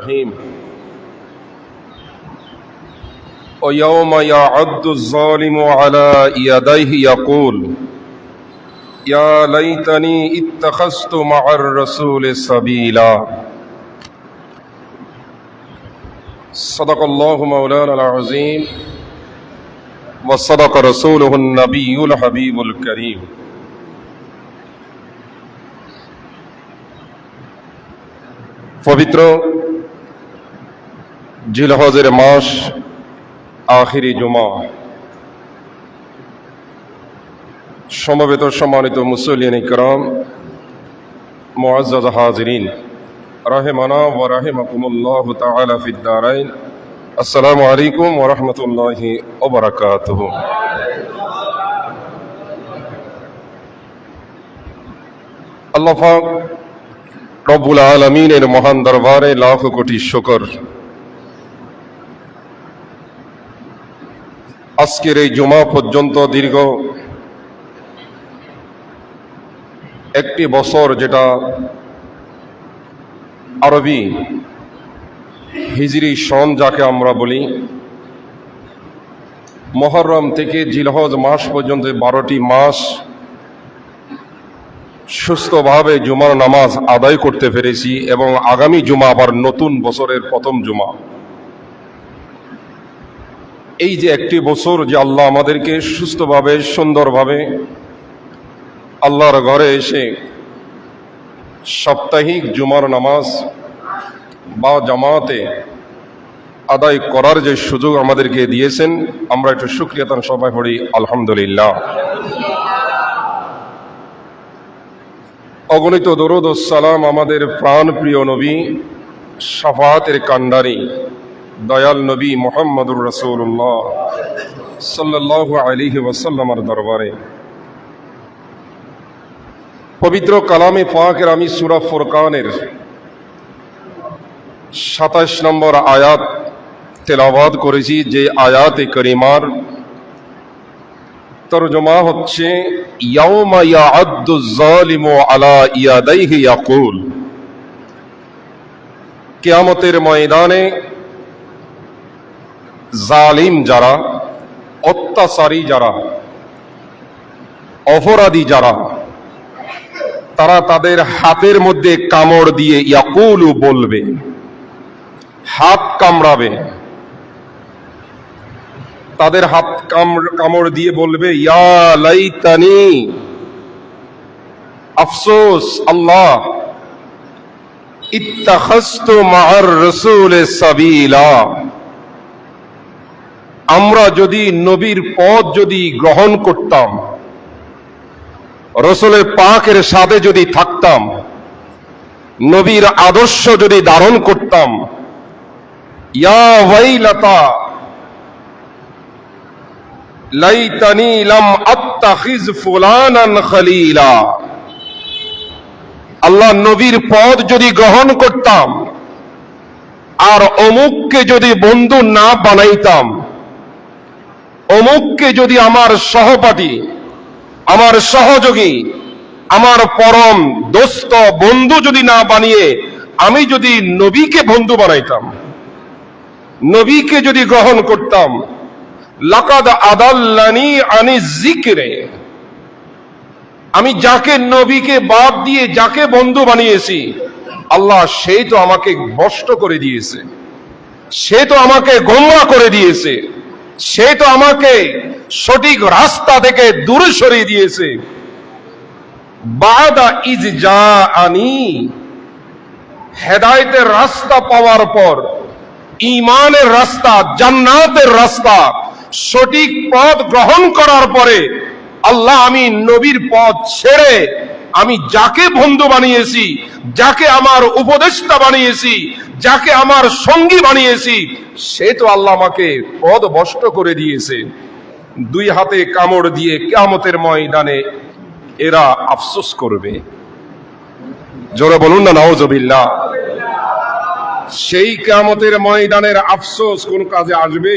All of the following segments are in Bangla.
الرحيم ويوم يعض الظالم على يديه يقول يا ليتني اتخذت مع الرسول سبيلا صدق الله مولانا العظيم وصدق رسوله النبي الحبيب الكريم পবিত্র জিলহজের মাস আখিরি জুমা সমবেত সম্মানিত মুসল্লিয়ান ইকরাম মুআজ্জাজ হাজিরিন রাহিমানা ওয়া রাহিমাকুমুল্লাহু তাআলা ফিদ দারাইন আসসালামু আলাইকুম ওয়া রাহমাতুল্লাহি ওয়া বারাকাতুহু। আল্লাহ পাক রব্বুল আলামিনের মহান দরবারে লাখ কোটি শুকর। আজকের এই জুমা পর্যন্ত দীর্ঘ একটি বছর, যেটা আরবি হিজরি সন যাকে আমরা বলি, মুহররম থেকে জিলহজ মাস পর্যন্ত 12টি মাস সুস্থভাবে জুমার নামাজ আদায় করতে পেরেছি এবং আগামী জুমা আবার নতুন বছরের প্রথম জুমা। এই যে একটি বছর যে আল্লাহ আমাদেরকে সুস্থভাবে সুন্দরভাবে আল্লাহর ঘরে এসে সাপ্তাহিক জুমার নামাজ বা জামাতে আদায় করার যে সুযোগ আমাদেরকে দিয়েছেন, আমরা একটু শুকরিয়া তার সবাই পড়ি আলহামদুলিল্লাহ। অগণিত দরুদ ও সালাম আমাদের প্রাণ প্রিয় নবী, শাফাতের কান্ডারি দয়াল নবী মুহাম্মদুর রাসূলুল্লাহ সাল্লাল্লাহু আলাইহি ওয়াসাল্লামের দরবারে। পবিত্র কালামে পাকের আমি সূরা ফুরকানের 27 নম্বর আয়াত তেলাওয়াত করেছি, যে আয়াতে করিমার তরজমা হচ্ছে ইয়াউমা ইয়াআদ্দু যালিমু আলা ইয়াদাইহি ইয়াকুল। কিয়ামতের ময়দানে জালিম যারা, অত্যাচারী যারা, অপরাধী যারা, তারা তাদের হাতের মধ্যে কামড় দিয়ে ইয়াকুলু বলবে, হাত কামড়াবে, তাদের হাত কামড় দিয়ে বলবে ইয়া লাইতানি, আফসোস আল্লাহ, ইত্তাখাযতু মা'আর রাসূলি সাবিলা, আমরা যদি নবীর পথ যদি গ্রহণ করতাম, রাসূলের পাকের সাথে যদি থাকতাম, নবীর আদর্শ যদি ধারণ করতাম, ইয়া ওয়াইলাতা লাইতানি লাম আত্তাখিজ ফুলানান খলিলা, আল্লাহ নবীর পথ যদি গ্রহণ করতাম আর অমুককে যদি বন্ধু না বানাইতাম, অমুককে যদি আমার সহপাঠী, আমার সহযোগী, আমার পরম দোস্ত বন্ধু যদি না বানিয়ে আমি যদি নবীকে বন্ধু বানাইতাম, নবীকে যদি গ্রহণ করতাম, লাকাদ আদাল্লানি আনি যিকরে, আমি যাকে নবীকে বাদ দিয়ে যাকে বন্ধু বানিয়েছি, আল্লাহ সেই তো আমাকে ভ্রষ্ট করে দিয়েছে, সে তো আমাকে গোমরা করে দিয়েছে, সে তো আমাকে সঠিক রাস্তা থেকে দূরে সরিয়ে দিয়েছে। বাদা ইজ জাআনি, হেদায়েতের রাস্তা পাওয়ার পর, ঈমানের রাস্তা, জান্নাতের রাস্তা, সঠিক পথ গ্রহণ করার পরে আল্লাহ আমি নবীর পথ ছেড়ে আমি যাকে বন্ধু বানিয়েছি, যাকে আমার উপদেষ্টা বানিয়েছি, যাকে আমার সঙ্গী বানিয়েছি, সে তো আল্লাহ আমাকে পথ ভ্রষ্ট করে দিয়েছে। দুই হাতে কামড় দিয়ে কিয়ামতের ময়দানে এরা আফসোস করবে। জোরে বলুন না নাউজুবিল্লাহ। সেই কিয়ামতের ময়দানের আফসোস কোন কাজে আসবে?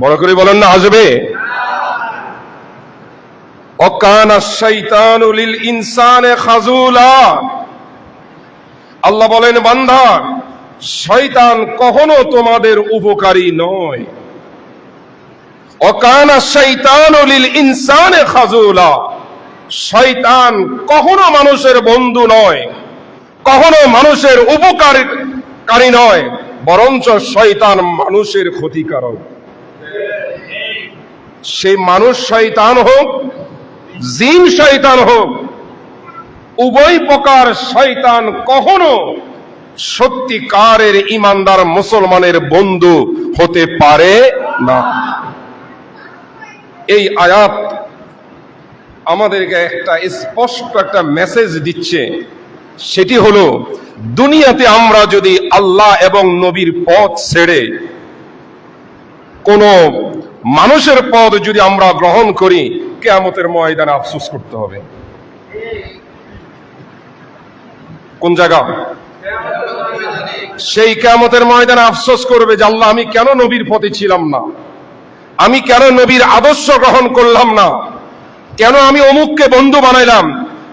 বড় করে বলেন না, আসবে? অকানা শাইতানু লিল ইনসানে খাজুলা, আল্লাহ বলেন, বান্দা, শয়তান কখনো তোমাদের উপকারী নয়। ওয়াকানা শাইতানু লিল ইনসানি খাযুলা, শয়তান কখনো মানুষের বন্ধু নয়, কখনো মানুষের উপকারী নয়, বরঞ্চ শয়তান মানুষের ক্ষতিকারক। সেই মানুষ শয়তান হোক, জিন শয়তান হোক, উভয় প্রকার শয়তান কখনো সত্যিকারের ইমানদার মুসলমানের বন্ধু হতে পারে না। এই আয়াত আমাদেরকে একটা স্পষ্ট একটা মেসেজ দিচ্ছে, সেটি হলো দুনিয়াতে আমরা যদি আল্লাহ এবং নবীর পথ ছেড়ে কোন মানুষের পথ যদি আমরা গ্রহণ করি, কিয়ামতের ময়দানে আফসোস করতে হবে। কোন জায়গা? সেই কিয়ামতের ময়দানে আফসোস করবে যে আল্লাহ, আমি কেন নবীর পথে ছিলাম না, আমি কেন নবীর আদর্শ গ্রহণ করলাম না, কেন আমি অমুককে বন্ধু বানাইলাম,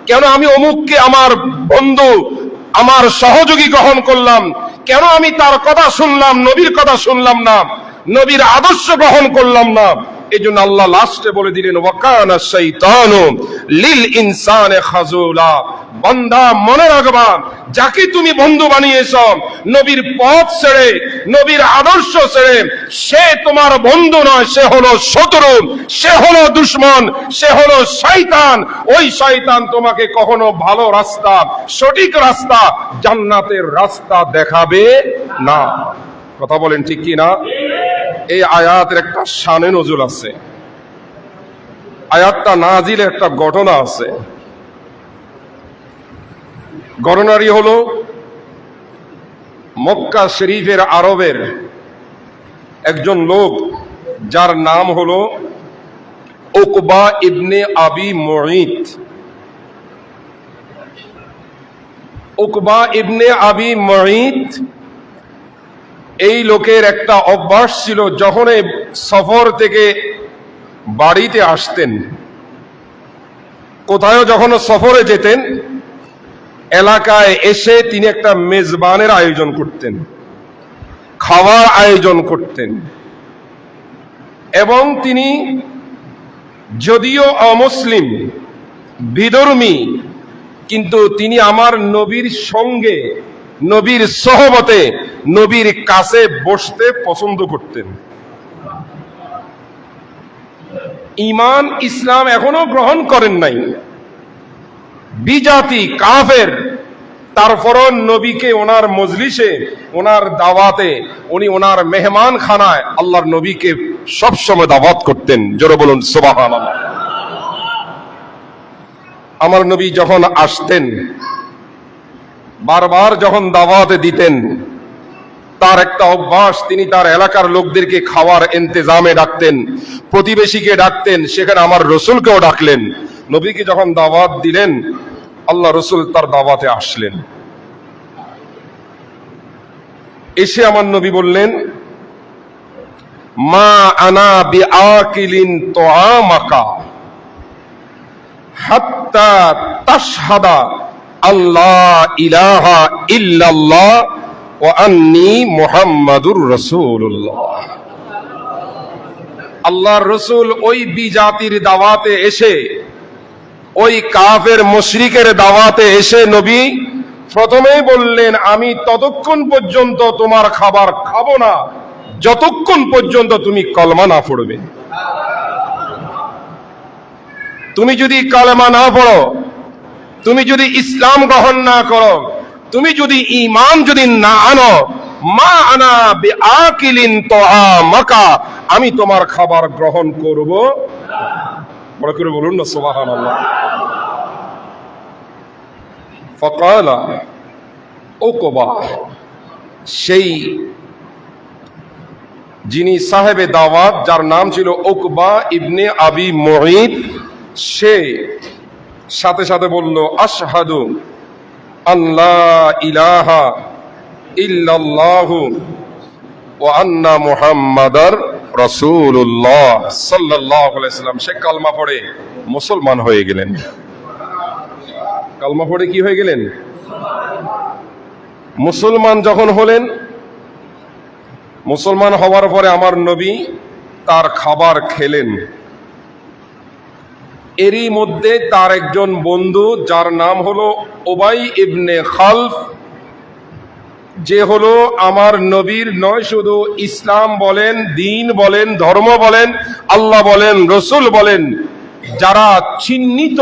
কেন আমি অমুককে আমার বন্ধু আমার সহযোগী গ্রহণ করলাম, কেন আমি তার কথা শুনলাম, নবীর কথা শুনলাম না, নবীর আদর্শ গ্রহণ করলাম না। এই জন্য আল্লাহ লাস্টে বলে দিলেন, ওয়াকানা শাইতানু লিল ইনসানি খাযুলা, বান্দা মনে রাখবা, যাকে তুমি বন্ধু বানিয়েছ নবীর পথ ছেড়ে, নবীর আদর্শ ছেড়ে, সে তোমার বন্ধু নয়, সে হলো শত্রু, সে হলো দুশমন, সে হলো শয়তান। ওই শয়তান তোমাকে কখনো ভালো রাস্তা, সঠিক রাস্তা, জান্নাতের রাস্তা দেখাবে না। কথা বলেন ঠিক কি না? এই আয়াতের একটা শানে নজুল আছে, আয়াতটা নাজিলের একটা ঘটনা আছে। ঘটনাটি হলো মক্কা শরীফের আরবের একজন লোক, যার নাম হলো উকবা ইবনে আবি মুঈত। উকবা ইবনে আবি মুঈত, এই লোকের একটা অভ্যাস ছিল, যখন সফর থেকে বাড়িতে আসতেন, কোথাও যখন সফরে যেতেন, এলাকায় এসে তিনি একটা মেজবানের আয়োজন করতেন, খাওয়ার আয়োজন করতেন। এবং তিনি যদিও অমুসলিম, বিধর্মী, কিন্তু তিনি আমার নবীর সঙ্গে, নবীর সহবতে, নবীর কাছে বসতে পছন্দ করতেন। ঈমান ইসলাম এখনো গ্রহণ করেন নাই, বিজাতি কাফের, তারপরও নবীকে ওনার মজলিসে, ওনার দাওয়াতে, উনি ওনার মেহমান খানায় আল্লাহর নবীকে সবসময় দাওয়াত করতেন। জোরে বলুন সুবহানাল্লাহ। আমার নবী যখন আসতেন, বারবার যখন দাওয়াতে দিতেন, তার একটা অভ্যাস, তিনি তার এলাকার লোকদেরকে খাওয়ার ইন্তজামে ডাকতেন, প্রতিবেশীকে ডাকতেন, সেখানে আমার রসুলকেও ডাকলেন। নবীকে যখন দাওয়াত দিলেন, আল্লাহ রসুল তার দাওয়াতে আসলেন। এসে আমার নবী বললেন, মা আনা বিআকিলিন তুআমাকা হাত্তা তাশহাদা আল্লাহ ইলাহা ইল্লাল্লাহ ওয়া আন্নী মুহাম্মাদুর রাসূলুল্লাহ। আল্লাহর রসুল ওই বিজাতির দাওয়াতে এসে, ওই কাফের মুশরিকের দাওয়াতে এসে নবী প্রথমেই বললেন, আমি ততক্ষণ পর্যন্ত তোমার খাবার খাবো না যতক্ষণ পর্যন্ত তুমি কলমা না পড়বে। তুমি যদি কলমা না পড়ো, তুমি যদি ইসলাম গ্রহণ না করো, তুমি যদি ঈমান যদি না আনো, মা আনা বিআকিলিন তুআমাকা, আমি তোমার খাবার গ্রহণ করব। বড় করে বলুন না সুবহানাল্লাহ। ফাকালা উকবা, সেই যিনি সাহেবে দাওয়াত, যার নাম ছিল উকবা ইবনে আবি মুঈত, সে সাথে সাথে বলল, আশহাদু আল্লা ইলাহা ইল্লাল্লাহু ওয়া আন্না মুহাম্মাদার রাসূলুল্লাহ সাল্লাল্লাহু আলাইহি ওয়াসাল্লাম। সে কালমা পড়ে মুসলমান হয়ে গেলেন। কালমা পড়ে কি হয়ে গেলেন? মুসলমান যখন হলেন, মুসলমান হওয়ার পরে আমার নবী তার খাবার খেলেন। এরই মধ্যে তার একজন বন্ধু, যার নাম হলো উবাই ইবনে খালফ, যে হলো আমার নবীর নয় শুধু ইসলাম বলেন, দিন বলেন, ধর্ম বলেন, আল্লাহ বলেন, রসুল বলেন, যারা চিহ্নিত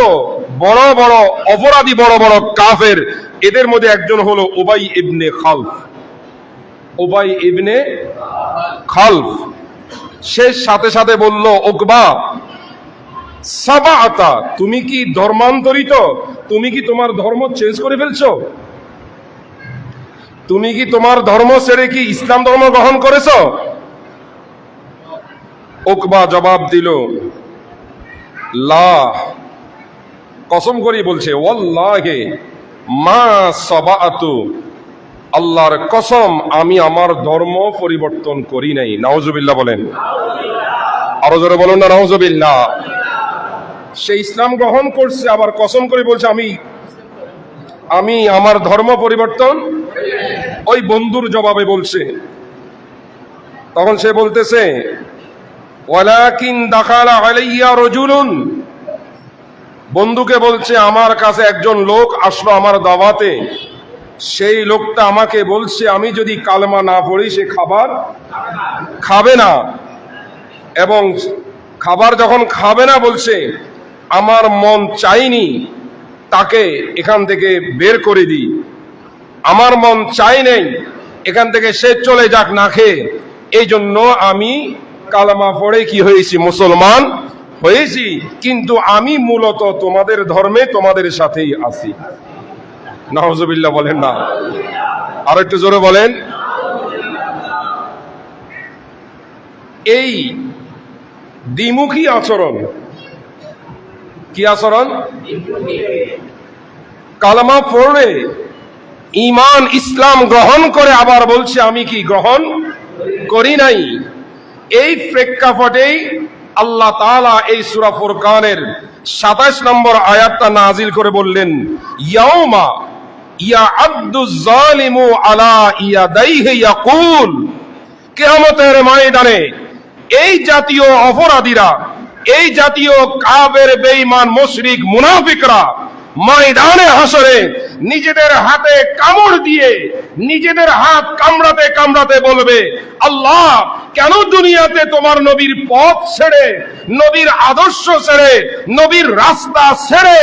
বড় বড় অপরাধী, বড় বড় কাফের, এদের মধ্যে একজন হলো উবাই ইবনে খালফ। উবাই ইবনে খালফ সে সাথে সাথে বলল, উকবা সাবাআতা, তুমি কি ধর্মান্তরিত? তুমি কি তোমার ধর্ম চেঞ্জ করে ফেলছো? তুমি কি তোমার ধর্ম ছেড়ে কি ইসলাম ধর্ম গ্রহণ করেছো? উকবা জবাব দিল, লা, কসম করে বলছে, ওয়াল্লাহি মা সাবাআতু, আল্লাহর কসম আমি আমার ধর্ম পরিবর্তন করি নাই। নাউজুবিল্লাহ বলেন, আরো জোরে বলুন না নাউজুবিল্লাহ। সে ইসলাম গ্রহণ করছে, আবার কসম করে বলছে আমি আমার ধর্ম পরিবর্তন। ওই বন্ধুর জবাবে বলছে, তখন সে বলতেছে, ওয়ালাকিন দাখালা আলাইয়া রাজুলুন, বন্ধুকে বলছে আমার কাছে একজন লোক আসলো আমার দাওয়াতে, সেই লোকটা আমাকে বলছে আমি যদি কালেমা না পড়ি সে খাবার খাবে না, এবং খাবার যখন খাবে না বলছে, আমার মন চাইনি তাকে এখান থেকে বের করে দিই, আমার মন চাই নেই এখান থেকে সে চলে যাক না খেয়ে, এই জন্য আমি কালেমা পড়ে কি হয়েছি, মুসলমান হয়েছি, কিন্তু আমি মূলত তোমাদের ধর্মে তোমাদের সাথেই আছি। নাউজুবিল্লাহ বলেন না, আর একটু জোরে বলেন। এই দ্বিমুখী আচরণ, কি আচরণ? কালেমা পড়ে ঈমান ইসলাম গ্রহণ করে আবার বলছে আমি কি গ্রহণ করি নাই। এই প্রেক্ষাপটেই আল্লাহ তাআলা এই সূরা ফুরকানের ২৭ নম্বর আয়াতটা নাজিল করে বললেন, ইয়াউমা ইয়াআদ্দুজ জালিমু আলা ইয়াদাইহি ইয়াকুল, কিয়ামতের ময়দানে এই জাতীয় অপরাধীরা, এই জাতীয় কাফের, বেঈমান, মুশরিক, মুনাফিকরা ময়দানে হাসরে নিজেদের হাতে কামড় দিয়ে নিজেদের হাত কামড়াতে কামড়াতে বলবে, আল্লাহ কেন দুনিয়াতে তোমার নবীর পথ ছেড়ে, নবীর আদর্শ ছেড়ে, নবীর রাস্তা ছেড়ে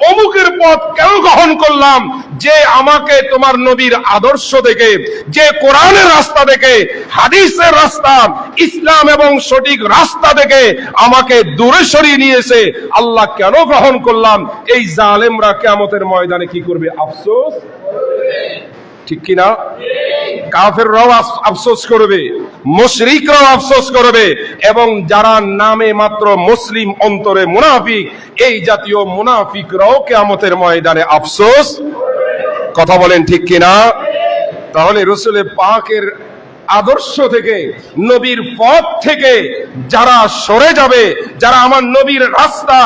অমুকের পথ কেন গ্রহণ করলাম, যে আমাকে তোমার নবীর আদর্শ দেখে, যে কোরআনের রাস্তা দেখে, হাদিসের রাস্তা, ইসলাম এবং সঠিক রাস্তা দেখে আমাকে দূরে সরিয়ে নিয়েছে, আল্লাহ কেন গ্রহণ করলাম। এই জালেমরা কিয়ামতের ময়দানে কি করবে? আফসোস, ঠিক কিনা? কাফেররাও আফসোস করবে, মুশরিকরাও আফসোস করবে, এবং যারা নামে মাত্র মুসলিম অন্তরে মুনাফিক, এই জাতীয় মুনাফিকরাও কিয়ামতের ময়দানে আফসোস। কথা বলেন ঠিক কিনা? তাহলে রাসূল পাকের আদর্শ থেকে, নবীর পথ থেকে যারা সরে যাবে, যারা আমার নবীর রাস্তা,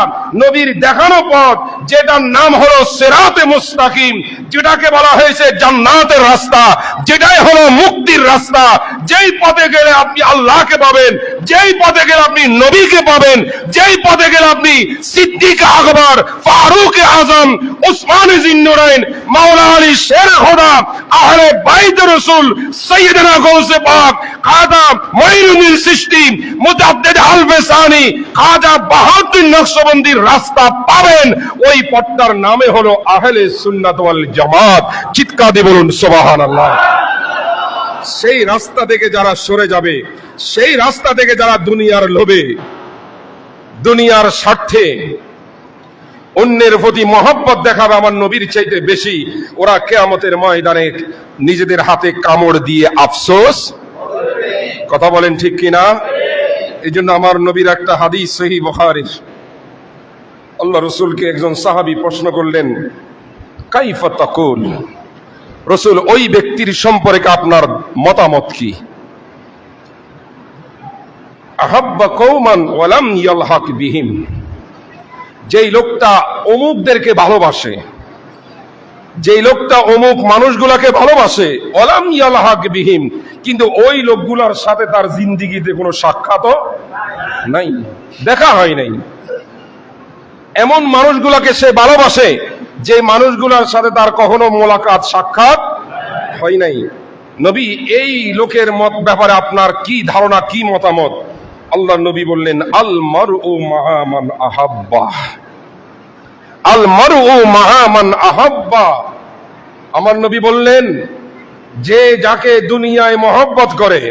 নবীর দেখানো পথ, যেটার নাম হলো সিরাতে মুস্তাকিম, যেটাকে বলা হয়েছে জান্নাতের রাস্তা, যেটাই হলো মুক্তির রাস্তা, যেই পথে গেলে আপনি আল্লাহকে পাবেন, যেই পথে গেলে আপনি নবীকে পাবেন, যেই পথে গেলে আপনি সিদ্দিক আকবর, ফারুক আজম, উসমান জিন্নুরাইন, মাওলা আলী শের খোদা, আহলে বাইত রাসূল, সাইয়েদনা গৌসে পাক, খাজা মঈনুদ্দিন চিশতি, মুজাদ্দিদ আল-ফিসানি, খাজা বাহাউদ্দিন নকশবন্দির রাস্তা পাবেন। ওই পথটার নামে হলো আহলে সুন্নাত ওয়াল জামাত। চিৎকার দিয়ে বলুন সুবহানাল্লাহ। সেই রাস্তা থেকে যারা সরে যাবে, সেই রাস্তা থেকে যারা দুনিয়ার লোভে, দুনিয়ার স্বার্থে অন্যের প্রতি মহব্বত দেখাবে আমার নবীর চাইতে বেশি, ওরা কিয়ামতের ময়দানে নিজেদের হাতে কামড় দিয়ে আফসোস। কথা বলেন ঠিক কিনা? এই জন্য আমার নবীর একটা হাদিস সহিহ বুখারীর, আল্লাহ রাসূলকে একজন সাহাবী প্রশ্ন করলেন, কাইফা তাকুল, রাসূল ওই ব্যক্তির সম্পর্কে আপনার মতামত কি? আহাব্বা কওমান ওয়া লাম ইয়ালহাক বিহিম, যেই লোকটা অমুকদেরকে ভালোবাসে, যেই লোকটা অমুক মানুষগুলাকে ভালোবাসে, ওয়ালাম ইয়ালহাক বিহিম, কিন্তু ওই লোকগুলার সাথে তার জিন্দিগিতে কোনো সাক্ষাৎও নাই, দেখা হয় নাই। এমন মানুষগুলাকে সে ভালোবাসে যে মানুষগুলার সাথে তার কখনো মোলাকাত সাক্ষাৎ হয় নাই। নবী, এই লোকের মত ব্যাপারে আপনার কি ধারণা, কি মতামত? আল্লাহ নবী বললেন, আল মারউ মাআ মান আহাব্বা, আল মারউ মাআ মান আহাব্বা। আমার নবী বললেন, যে যাকে দুনিয়ায় মহব্বত করে,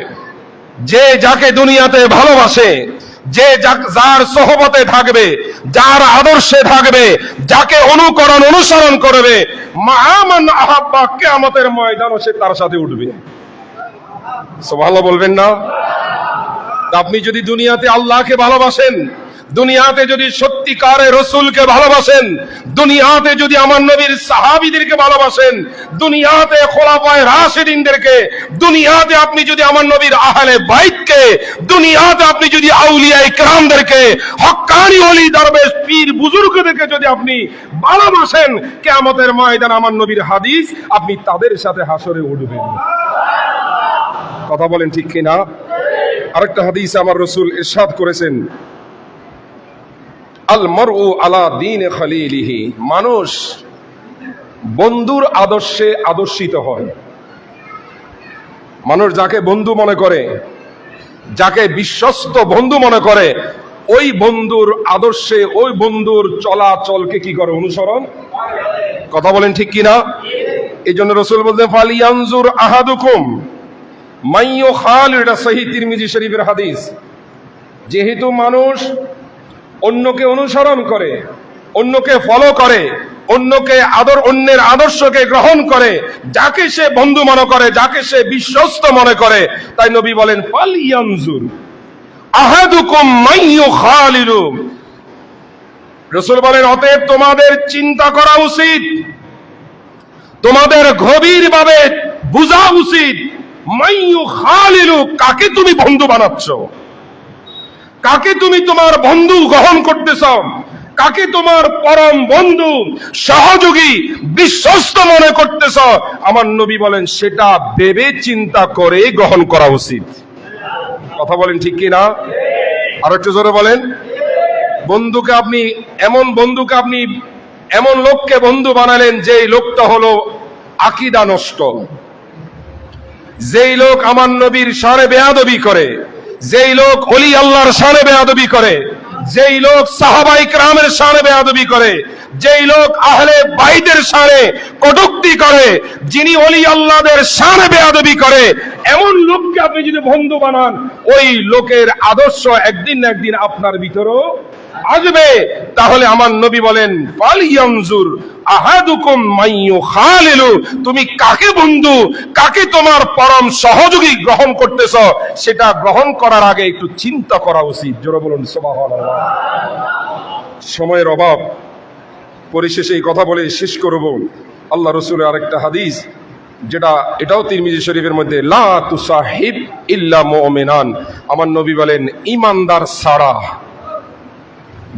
যে যাকে দুনিয়াতে ভালোবাসে, যে যার সোহবতে থাকবে, যার আদর্শে থাকবে, যাকে অনুকরণ অনুসরণ করবে, মাআ মান আহাব্বা, কিয়ামতের ময়দানে সে তার সাথে উঠবে। সুবহানাল্লাহ বলবেন না? আপনি যদি দুনিয়াতে আল্লাহকে ভালোবাসেন, দুনিয়াতে যদি সত্যিকারের রাসূলকে ভালোবাসেন, দুনিয়াতে যদি আমার নবীর সাহাবীদেরকে ভালোবাসেন, দুনিয়াতে খোলাফায়ে রাশিদিনদেরকে, দুনিয়াতে আপনি যদি আমার নবীর আহলে বাইতকে, দুনিয়াতে আপনি যদি আউলিয়ায়ে কেরামদেরকে, হক্কানি ওলি দরবেশ পীর বুজুর্গদেরকে যদি আপনি ভালোবাসেন, কিয়ামতের ময়দানে আমার নবীর হাদিস, আপনি তাদের সাথে হাসরে উঠবেন। কথা বলেন ঠিক কিনা? আরেকটা হাদিসে আমার রাসূল ইরশাদ করেছেন, আল মারউ আলা দীনে খলিলিহি, মানুষ বন্ধুর আদর্শে আদর্শিত হয়। মানুষ যাকে বন্ধু মনে করে, যাকে বিশ্বস্ত বন্ধু মনে করে, ওই বন্ধুর আদর্শে, ওই বন্ধুর চলাচলকে কি করে? অনুসরণ। কথা বলেন ঠিক কিনা? এই জন্য রাসূল বলতেন, ফালিয়ানজুর আহাদুকুম মাইয়ু খাল, এটা সহিহ তিরমিজি শরীফের হাদিস। যেহেতু মানুষ অন্যকে অনুসরণ করে, অন্যকে ফলো করে, অন্যের আদর্শকে গ্রহণ করে, যাকে সে বন্ধু মনে করে, যাকে সে বিশ্বস্ত মনে করে, তাই নবী বলেন, ফালিয়ানজুর আহাদুকুম মাইয়ু খালিলু। রাসূল বলেন, অতএব তোমাদের চিন্তা করা উচিত, তোমাদের গভীরভাবে বোঝা উচিত, মাইয়ু খালিলু, কাকে তুমি বন্ধু বানাচ্ছ, কাকে তুমি তোমার বন্ধু গ্রহণ করতেছ, কাকে তোমার পরম বন্ধু, সহযোগী, বিশ্বস্ত মনে করতেছ। আমার নবী বলেন, সেটা ভেবে চিন্তা করে গ্রহণ করা উচিত। কথা বলেন ঠিক কিনা? আর একটু জোরে বলেন। বন্ধুকে আপনি এমন লোককে বন্ধু বানালেন, যেই লোকটা হলো আকীদা নষ্ট, যেই লোক আমার নবীর শানে বেয়াদবি করে, যেই লোক ওলি আল্লাহর শানে বেয়াদবি করে, যেই লোক সাহাবায়ে কেরামের শানে বেয়াদবি করে, যেই লোক আহলে বাইতের শানে কটূক্তি করে, যিনি ওলি আল্লাহদের শানে বেয়াদবি করে, এমন লোককে আপনি যদি বন্ধু বানান, ওই লোকের আদর্শ একদিন না একদিন আপনার ভিতরেও আসবে। তাহলে আমার নবী বলেন, ফালিয়ানজুর আহাদুকুম মাইয়ু খালিলু, তুমি কাকে বন্ধু, কাকে তোমার পরম সহযোগী গ্রহণ করতেছ, সেটা গ্রহণ করার আগে একটু চিন্তা করা উচিত। জোরে বলুন সুবহানাল্লাহ। সময়ের অভাব, পরিশেষে এই কথা বলে শেষ করব। আল্লাহ রাসূলের আরেকটা হাদিস, যেটা এটাও তিরমিজি শরীফের মধ্যে, লা তুসাহিব ইল্লা মুমিনান। আমার নবী বলেন, ঈমানদার ছাড়া।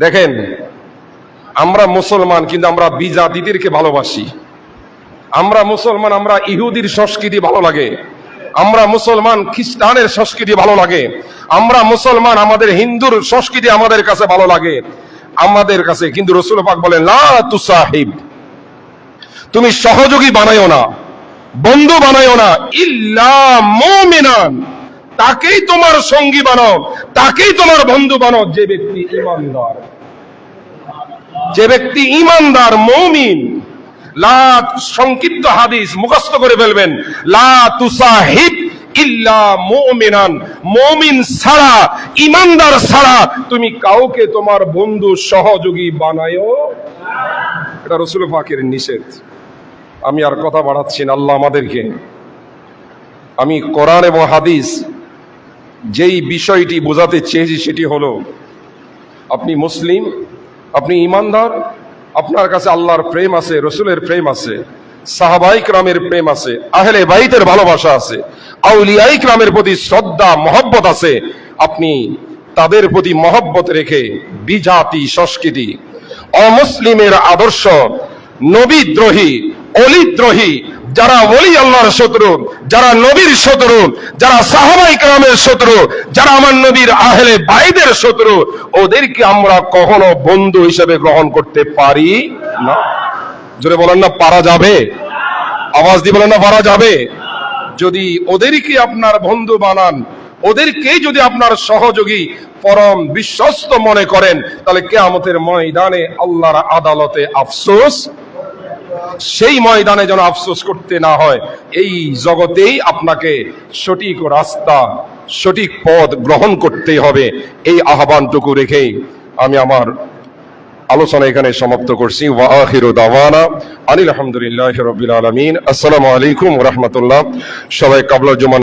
দেখেন, আমরা মুসলমান, কিন্তু আমরা বিজাতিদেরকে ভালোবাসি। আমরা মুসলমান, আমরা ইহুদির সংস্কৃতি ভালো লাগে, আমরা মুসলমান খ্রিস্টানের সংস্কৃতি ভালো লাগে, আমরা মুসলমান আমাদের হিন্দুর সংস্কৃতি আমাদের কাছে ভালো লাগে আমাদের কাছে। কিন্তু রাসূল পাক বলেন, লা তুসাহিব, তুমি সহযোগী বানায়ো না, বন্ধু বানায়ো না, ইল্লা মুমিনান, তাকেই তোমার সঙ্গী বানাও, তাকেই তোমার বন্ধু বানাও যে ব্যক্তি ঈমানদার, যে ব্যক্তি ঈমানদার, মুমিন। লা, সংক্ষিপ্ত হাদিস মুখস্থ করে ফেলবেন, লা তুসাহিব ইল্লা মুমিনান, মুমিন ছাড়া, ঈমানদার ছাড়া তুমি কাউকে তোমার বন্ধু সহযোগী বানায়ো। এটা রাসূল পাকের নিষেধ। আমি আর কথা বাড়াচ্ছি না। আল্লাহ আমাদেরকে, আমি কোরআন এবং হাদিস যেই বিষয়টি বোঝাতে চেয়েছি সেটি হলো, আপনি মুসলিম, আপনি ঈমানদার, আপনার কাছে আল্লাহর প্রেম আছে, রাসূলের প্রেম আছে, সাহাবায়ে কেরামের প্রেম আছে, আহলে বাইতের ভালোবাসা আছে, আউলিয়ায়ে কেরামের প্রতি শ্রদ্ধা মহব্বত আছে। আপনি তাদের প্রতি মহব্বত রেখে বিজাতি সংস্কৃতি, অমুসলিমের আদর্শ, নবীদ্রোহী, অলিদ্রোহী, যারা ওলি আল্লাহর শত্রু, যারা নবীর শত্রু, যারা সাহাবায়ে কেরামের শত্রু, যারা আমার নবীর আহলে বাইতের শত্রু, ওদেরকে আমরা কখনো বন্ধু হিসেবে গ্রহণ করতে পারি না। জোরে বলেন না পারা যাবে? আওয়াজ দিয়ে বলেন না পারা যাবে? যদি ওদেরকে আপনার বন্ধু বানান, ওদেরকেই যদি আপনার সহযোগী পরম বিশ্বস্ত মনে করেন, তাহলে কিয়ামতের ময়দানে আল্লাহর আদালতে আফসোস, সেই ময়দানে যেন আফসোস করতে না হয়। এই জগতেই আপনাকে সঠিক রাস্তা, সঠিক পথ গ্রহণ করতে হবে। এই আহ্বানটুকু রেখেই আমি আমার আলোচনা এখানে সমাপ্ত করছি। ওয়া আখিরু দাওয়ানা আনিল হামদুলিল্লাহি রাব্বিল আলামিন। আসসালামু আলাইকুম ওয়া রাহমাতুল্লাহ। সবাই কাবলা জুমা